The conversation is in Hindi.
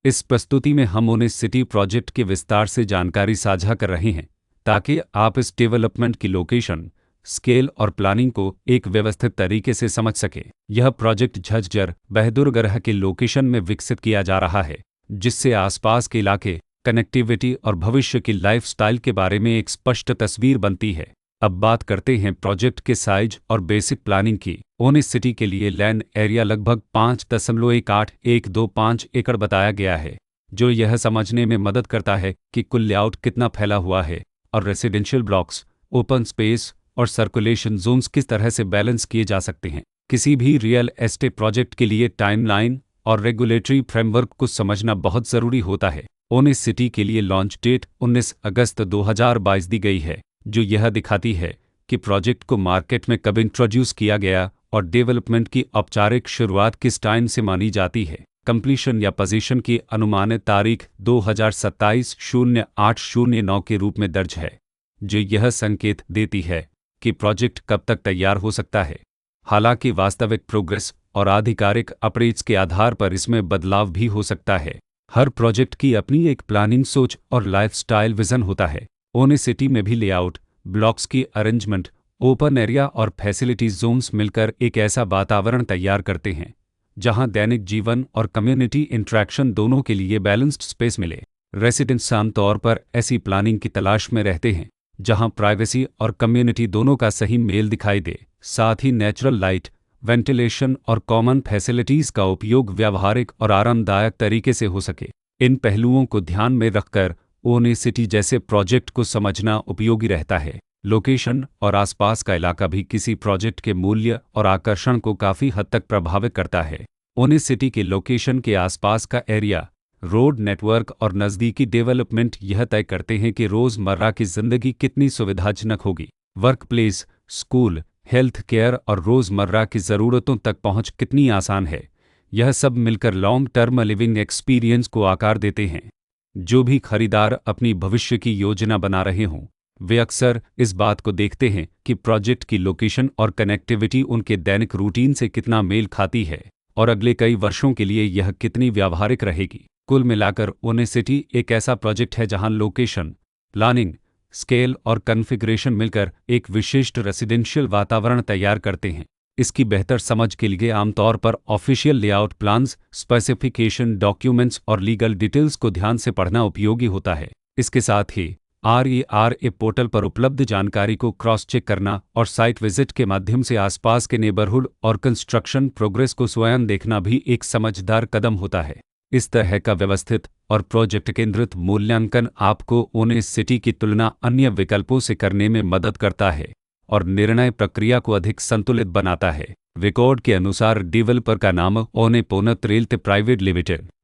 इस प्रस्तुति में हम ओने सिटी प्रोजेक्ट के विस्तार से जानकारी साझा कर रहे हैं ताकि आप इस डेवलपमेंट की लोकेशन, स्केल और प्लानिंग को एक व्यवस्थित तरीके से समझ सकें। यह प्रोजेक्ट झज्जर बहादुरगढ़ के लोकेशन में विकसित किया जा रहा है, जिससे आसपास के इलाके, कनेक्टिविटी और भविष्य की लाइफस्टाइल के बारे में एक स्पष्ट तस्वीर बनती है। अब बात करते हैं प्रोजेक्ट के साइज और बेसिक प्लानिंग की। ओने सिटी के लिए लैंड एरिया लगभग 5.18125 एकड़ बताया गया है, जो यह समझने में मदद करता है कि कुल लेआउट कितना फैला हुआ है और रेसिडेंशियल ब्लॉक्स, ओपन स्पेस और सर्कुलेशन जोन्स किस तरह से बैलेंस किए जा सकते हैं। किसी भी रियल एस्टेट प्रोजेक्ट के लिए टाइमलाइन और रेगुलेटरी फ्रेमवर्क को समझना बहुत ज़रूरी होता है। ओने सिटी के लिए लॉन्च डेट 19 अगस्त 2022 दी गई है, जो यह दिखाती है कि प्रोजेक्ट को मार्केट में कब इंट्रोड्यूस किया गया और डेवलपमेंट की औपचारिक शुरुआत किस टाइम से मानी जाती है। कंप्लीशन या पोजीशन की अनुमानित तारीख 2027-08-09 के रूप में दर्ज है, जो यह संकेत देती है कि प्रोजेक्ट कब तक तैयार हो सकता है। हालांकि वास्तविक प्रोग्रेस और आधिकारिक अपडेट्स के आधार पर इसमें बदलाव भी हो सकता है। हर प्रोजेक्ट की अपनी एक प्लानिंग सोच और लाइफस्टाइल विजन होता है। ओने सिटी में भी लेआउट, ब्लॉक्स की अरेंजमेंट, ओपन एरिया और फैसिलिटीज जोन्स मिलकर एक ऐसा वातावरण तैयार करते हैं जहां दैनिक जीवन और कम्युनिटी इंटरेक्शन दोनों के लिए बैलेंस्ड स्पेस मिले। रेसिडेंट्स आमतौर पर ऐसी प्लानिंग की तलाश में रहते हैं जहां प्राइवेसी और कम्युनिटी दोनों का सही मेल दिखाई दे। साथ ही नेचुरल लाइट, वेंटिलेशन और कॉमन फैसिलिटीज का उपयोग व्यावहारिक और आरामदायक तरीके से हो सके। इन पहलुओं को ध्यान में रखकर ओने सिटी जैसे प्रोजेक्ट को समझना उपयोगी रहता है। लोकेशन और आसपास का इलाका भी किसी प्रोजेक्ट के मूल्य और आकर्षण को काफ़ी हद तक प्रभावित करता है। ओने सिटी के लोकेशन के आसपास का एरिया, रोड नेटवर्क और नज़दीकी डेवलपमेंट यह तय करते हैं कि रोज़मर्रा की ज़िंदगी कितनी सुविधाजनक होगी। Work place, school, health care और रोज़मर्रा की ज़रूरतों तक पहुँच कितनी आसान है। यह सब मिलकर लॉन्ग टर्म लिविंग एक्सपीरियंस को आकार देते हैं। जो भी खरीदार अपनी भविष्य की योजना बना रहे हों, वे अक्सर इस बात को देखते हैं कि प्रोजेक्ट की लोकेशन और कनेक्टिविटी उनके दैनिक रूटीन से कितना मेल खाती है और अगले कई वर्षों के लिए यह कितनी व्यावहारिक रहेगी। कुल मिलाकर ओने सिटी एक ऐसा प्रोजेक्ट है जहां लोकेशन, प्लानिंग, स्केल और कॉन्फ़िगरेशन मिलकर एक विशिष्ट रेसिडेंशियल वातावरण तैयार करते हैं। इसकी बेहतर समझ के लिए आमतौर पर official layout plans, specification documents और लीगल डिटेल्स को ध्यान से पढ़ना उपयोगी होता है। इसके साथ ही RERA पोर्टल पर उपलब्ध जानकारी को क्रॉस चेक करना और साइट विजिट के माध्यम से आसपास के नेबरहुड और कंस्ट्रक्शन प्रोग्रेस को स्वयं देखना भी एक समझदार कदम होता है। इस तरह का व्यवस्थित और प्रोजेक्ट केंद्रित मूल्यांकन आपको ओने सिटी की तुलना अन्य विकल्पों से करने में मदद करता है और निर्णय प्रक्रिया को अधिक संतुलित बनाता है। रिकॉर्ड के अनुसार डेवलपर का नाम ओने पोनत रियल्टी प्राइवेट लिमिटेड